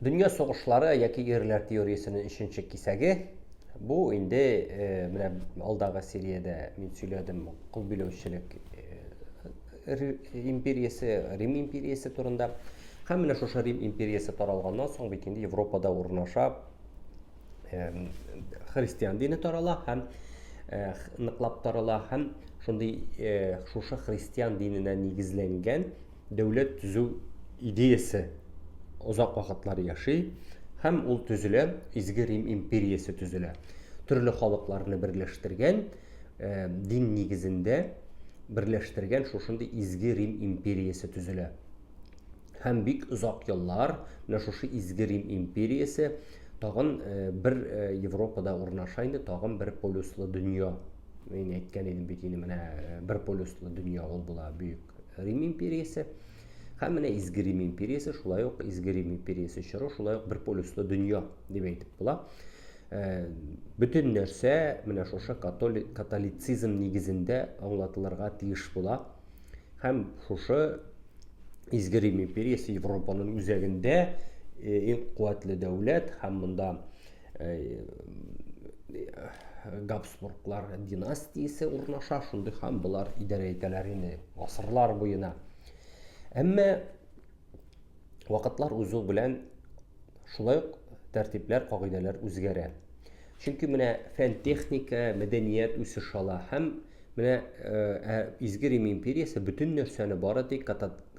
Dünya soğuşları яки ерлер теориясының үшінші кисәге. Бу инде менә алдагы сериядә мин сөйләдем кул биләүчелек империясы, Рим империясы турында. Һәм менә шушы Рим империясы таралганнан соң бит инде Европада урнаша христиан дине тарала һәм ныклап тарала һәм шундый шушы христиан диненә нигезләнгән дәүләт төзү идеясы озак вакытлар яши һәм ул төзелә, изге Рим империясы төзелә. Төрле халыкларны берләштергән, дин нигезендә берләштергән шушындый изге Рим империясы төзелә. Һәм бик озак еллар менә шушы изге Рим империясы тагын бер Европада урнаша инде, тагын бер полюслы дөнья. Мин әйткән идем бит инде менә бер полюслы дөнья ул була бөек Рим империясы. Һәм менә изге Рим империясы, шулай ук изге Рим империясы чоры, шулай ук бер полюслы дөнья дип әйтеп була. Бөтен нәрсә менә шушы католицизм нигезендә аңлатылырга тиеш була. Һәм шушы изге Рим империясы Европаның үзәгендә иң куәтле дәүләт һәм монда Габсбурглар династиясе урнаша, шундый һәм булар идарә итәләр инде гасырлар буена. Әмма вакытлар узу белән шулай ук тәртипләр, кагыйдәләр үзгәрә. Чөнки менә фән, техника, мәдәният үсеш ала һәм менә изге Рим империясы бөтен нәрсәне бары тик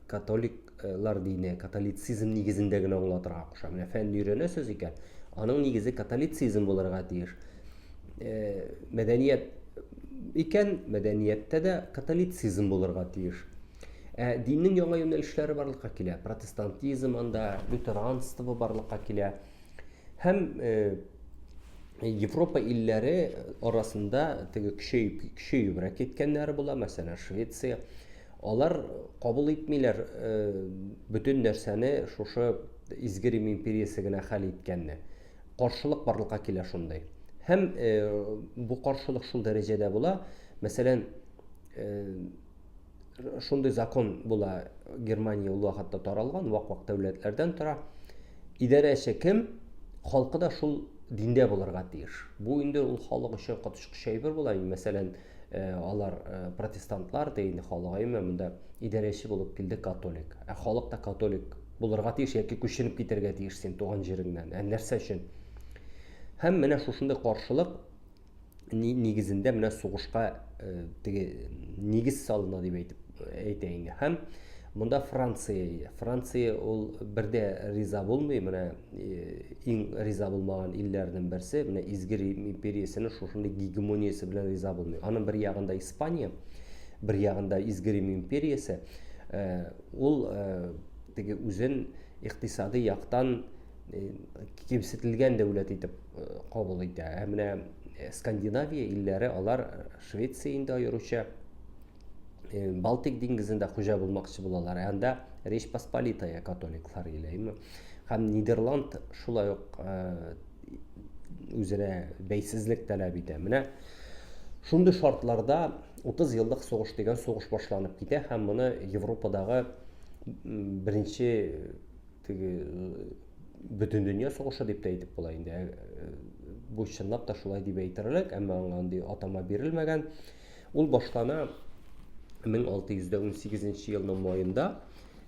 католиклар дине, католицизм нигезендә генә аңлатырга куша. Менә фәнне өйрәнәсез икән, аның нигезе католицизм булырга тиеш. Мәдәният икән, мәдәнияттә дә католицизм булырга тиеш. Диннең яңа юнәлешләре барлыкка килә. Протестантизм анда, лютеранство барлыкка килә. Һәм Европа илләре арасында теге көчәйүбрәк киткәннәре була, мәсәлән, Швеция. Алар кабул итмиләр бөтен нәрсәне шушы изге Рим империясы гына хәл иткәнне. Каршылык барлыкка килә шундай. Һәм бу каршылык шул дәрәҗәдә була. Мәсәлән, шундый закон була, Германия ул вакытта таралган, вак-вак дәүләтләрдән тора. Идарәче кем? Халкы да шул диндә булырга тиеш. Бу инде ул халык өчен катышкыч әйбер була. Мәсәлән, алар протестантлар дигән халык монда идарәче булып килде католик. Халык та католик булырга тиеш яки күченеп китәргә тиеш син туган җиреңнән. Нәрсә өчен? Һәм менә шушындый каршылык нигезендә менә сугышка теге нигез салына дип әйтә инде. Һәм монда Франция ул бердә риза булмый, менә иң риза булмаган илләрнең берсе, менә изге Рим империясының шушындый гегемониясе белән риза булмый. Аның бер ягында Испания, бер ягында изге Рим империясе, ул теге үзен икътисади яктан кимсетелгән дәүләт итеп кабул итә. Менә Скандинавия илләре, алар Швеция инде аеруча Балтик диңгезендә хуҗа булмакчы булалар. Анда Речь Посполитая католиклар иләйме. Һәм Нидерланд шулай ук үзенә бәйсезлек таләп итә. Менә шундый шартларда 30 еллык сугыш дигән сугыш башланып китә һәм моны Европадагы беренче теге бөтен дөнья сугышы дип әйтеп була инде. Бу чынлап та шулай дип әйтерлек, әмма аңа андый атама бирелмәгән. Ул башлана 1618 елның майында,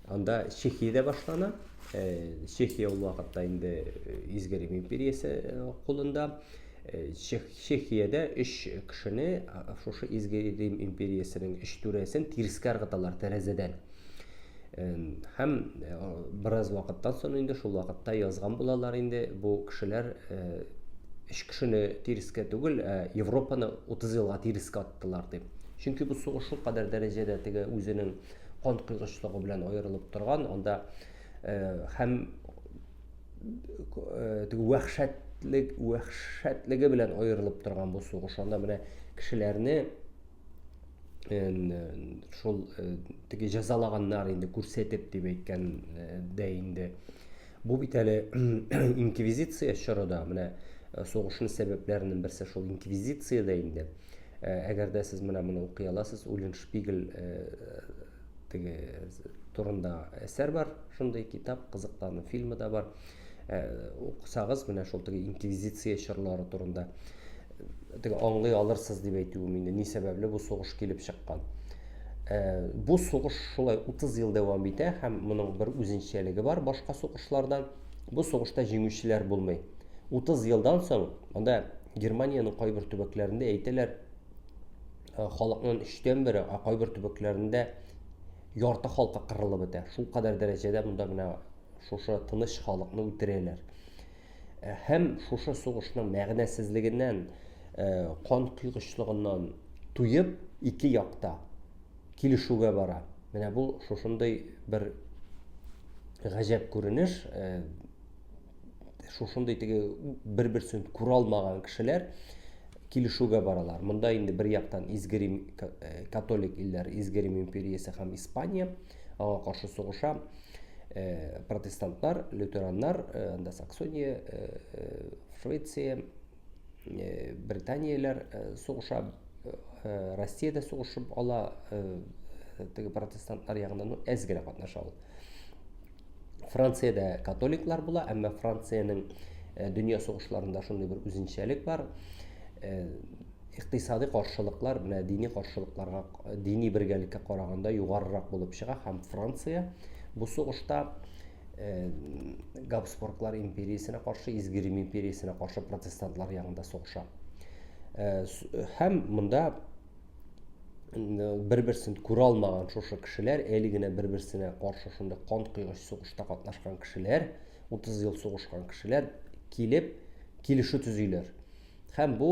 анда Чехиядә башлана. Чехия ул вакытта инде изге Рим империясы кулында. Чехиядә 3 кешене шушы изге Рим империясының 3 түрәсен тирескә ыргыталар тәрәзәдән. Һәм бераз вакыттан соң инде шул вакытта язган булалар инде бу кешеләр 3 кешене тирескә түгел, Европаны 30 елга тирескә аттылар дип. Чөнки бу сугыш шул кадәр дәрәҗәдә теге үзенең кан кыйгычлыгы белән аерылып торган, анда һәм теге вәхшәтлеге белән аерылып торган бу сугыш. Анда менә кешеләрне шул теге җәзалаганнар инде күрсәтеп дип әйткән дә инде. Бу бит әле инквизиция чорында, менә сугышның сәбәпләреннән берсе шул инквизициядә инде. Әгәр дә сез менә моны укый аласыз, Уллиншпигель теге турында әсәр бар, шундый китап, кызыклы фильмы да бар. Укысагыз, менә шул теге инквизиция чорлары турында теге аңлый алырсыз дип әйтүем инде, ни сәбәпле бу сугыш килеп чыккан. Бу сугыш шулай 30 ел дәвам итә һәм моның бер үзенчәлеге бар башка сугышлардан. Бу сугышта җиңүчеләр булмый. 30 елдан соң анда Германиянең кайбер төбәкләрендә әйтәләр, халыкның 3тән бере, кайбер төбәкләрендә ярты халкы кырылып бетә. Шул кадәр дәрәҗәдә монда менә шушы тыныч халыкны үтерәләр. Һәм шушы сугышның мәгънәсезлегеннән, кан куйгычлыгыннан туеп, ике якта килешүгә бара. Менә бу шушындый бер гаҗәп күренеш, шушындый теге бер-берсен күрә алмаган кешеләр килешүгә баралар. Монда инде бер яктан Изгерим католик илләр, Изгерим империясе һәм Испания аңа каршы сугыша. Протестантлар, лютераннар, анда Саксония, Швеция, Британияләр сугыша, Россиядә сугышып ала, теге протестантлар ягында әз генә катнаша ул. Франциядә католиклар була, әмма Франциянең дөнья сугышларында шундый бер үзенчәлек бар. Икътисади каршылыклар менә дини каршылыкларга, дини бергәлеккә караганда югарырак булып чыга һәм Франция бу сугышта Габсбурглар империясенә каршы, Изгерим империясенә каршы протестантлар ягында сугыша. Һәм монда бер-берсен күрә алмаган шушы кешеләр, әле генә бер-берсенә каршы шундый кан куйгыч сугышта катнашкан кешеләр, 30 ел сугышкан кешеләр килеп килешү төзиләр. Һәм бу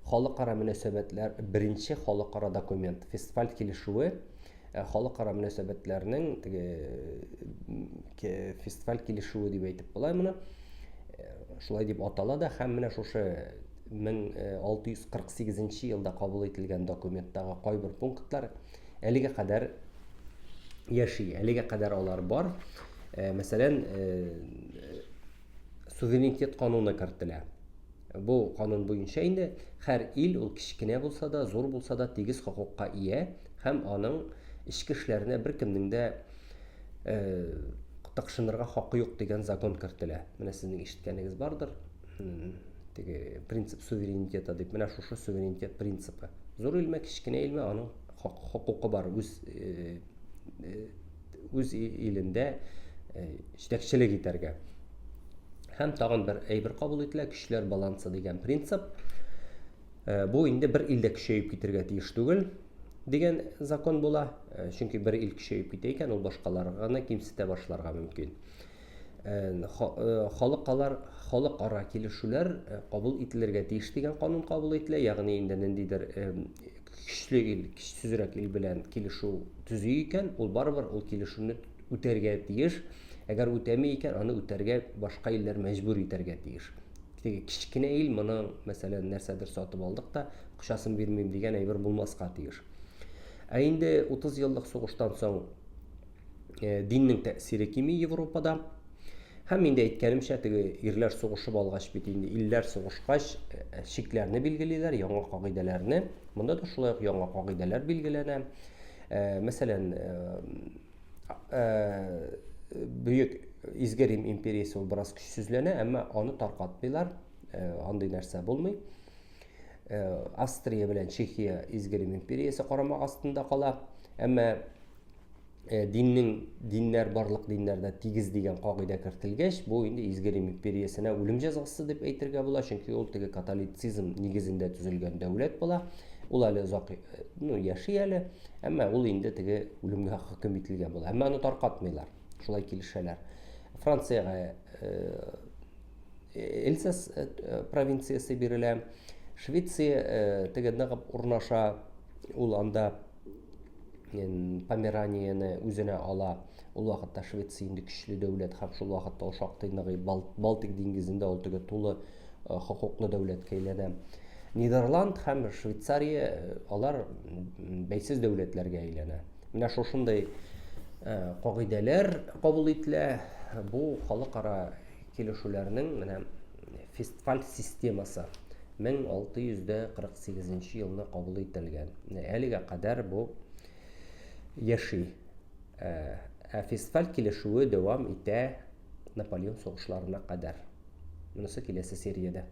халыкара мөнәсәбәтләр беренче халыкара документ, Вестфаль килешүе, халыкара мөнәсәбәтләрнең теге Вестфаль килешүе дип әйтеп була моны. Шулай дип атала да һәм менә шушы 1648 елда кабул ителгән документтагы кайбер пунктлар әлегә кадәр яши, әлегә кадәр алар бар. Мәсәлән, суверенитет кануны кертелә. Бу канун буенча инде һәр ил, ул кичкенә булса да, зур булса да, тигез хокукка ия һәм аның ичке эшләренә беркемнең дә тыкшынырга хакы юк дигән закон кертелә. Менә сезнең ишеткәнегез бардыр. Теге принцип суверенитета дип, менә шушы суверенитет принципы. Зур илме, кичкенә илме, аның хокукы бар үз илендә җитәкчелек итәргә. Һәм тагын бер әйбер кабул ителә, көчләр балансы дигән принцип. Бу инде бер илдә көчәеп китергә тиеш түгел дигән закон була. Чөнки бер ил көчәеп китә икән, ул башкаларга кимсетә башларга мөмкин. Халыкара килешүләр кабул ителергә тиеш дигән канун кабул ителә, ягъни инде ниндидер көчле ил, көчсезрәк ил белән килешү төзи икән, ул барыбер ул килешүне үтәргә тиеш. Әгәр үтәми икән, аны үтәргә башка илләр мәҗбүр итәргә тиеш. Теге кичкенә ил моны, мәсәлән, нәрсәдер сатып алдык та, акчасын бирмим дигән әйбер булмаска тиеш. Инде 30 еллык сугыштан соң диннең тәэсире кими Европада. Һәм инде әйткәнемчә, теге ирләр сугышып алгач бит инде илләр сугышкач шикләрне билгелиләр, яңа кагыйдәләрне. Монда да шулай ук яңа кагыйдәләр билгеләнә. Мәсәлән, Бөек Изгерим империясе ул бераз көчсезләнә, әмма аны таркатмыйлар, андый нәрсә булмый. Австрия белән Чехия Изгерим империясе карамак астында кала, әмма диннәр барлык диннәрдә тигез дигән кагыйдә кертелгәч, бу инде Изгерим империясенә үлем җәзасы дип әйтергә була, чөнки ул теге католицизм нигезендә төзелгән дәүләт була. Ул әле озак яши әле, әмма ул инде теге үлемгә хөкем ителгән була. Әмма аны таркатмыйлар. Шулай килешәләр. Франциягә Эльсас провинциясе бирелә. Швеция теге ныгып урнаша, ул анда Померанияны үзенә ала. Ул вакытта Швеция инде көчле дәүләт һәм шул вакытта ул шактый ныгый Балтик диңгезендә ул теге тулы хокуклы дәүләткә әйләнә. Нидерланд һәм Швейцария алар бәйсез дәүләтләргә әйләнә. Менә шушындай кагыйдәләр кабул ителә. Бу халыкара килешүләрнең менә Вестфаль системасы 1648 елны кабул ителгән. Әлегә кадәр бу яши. Вестфаль килешүе дәвам итә Наполеон сугышларына кадәр. Монысы киләсе сериядә.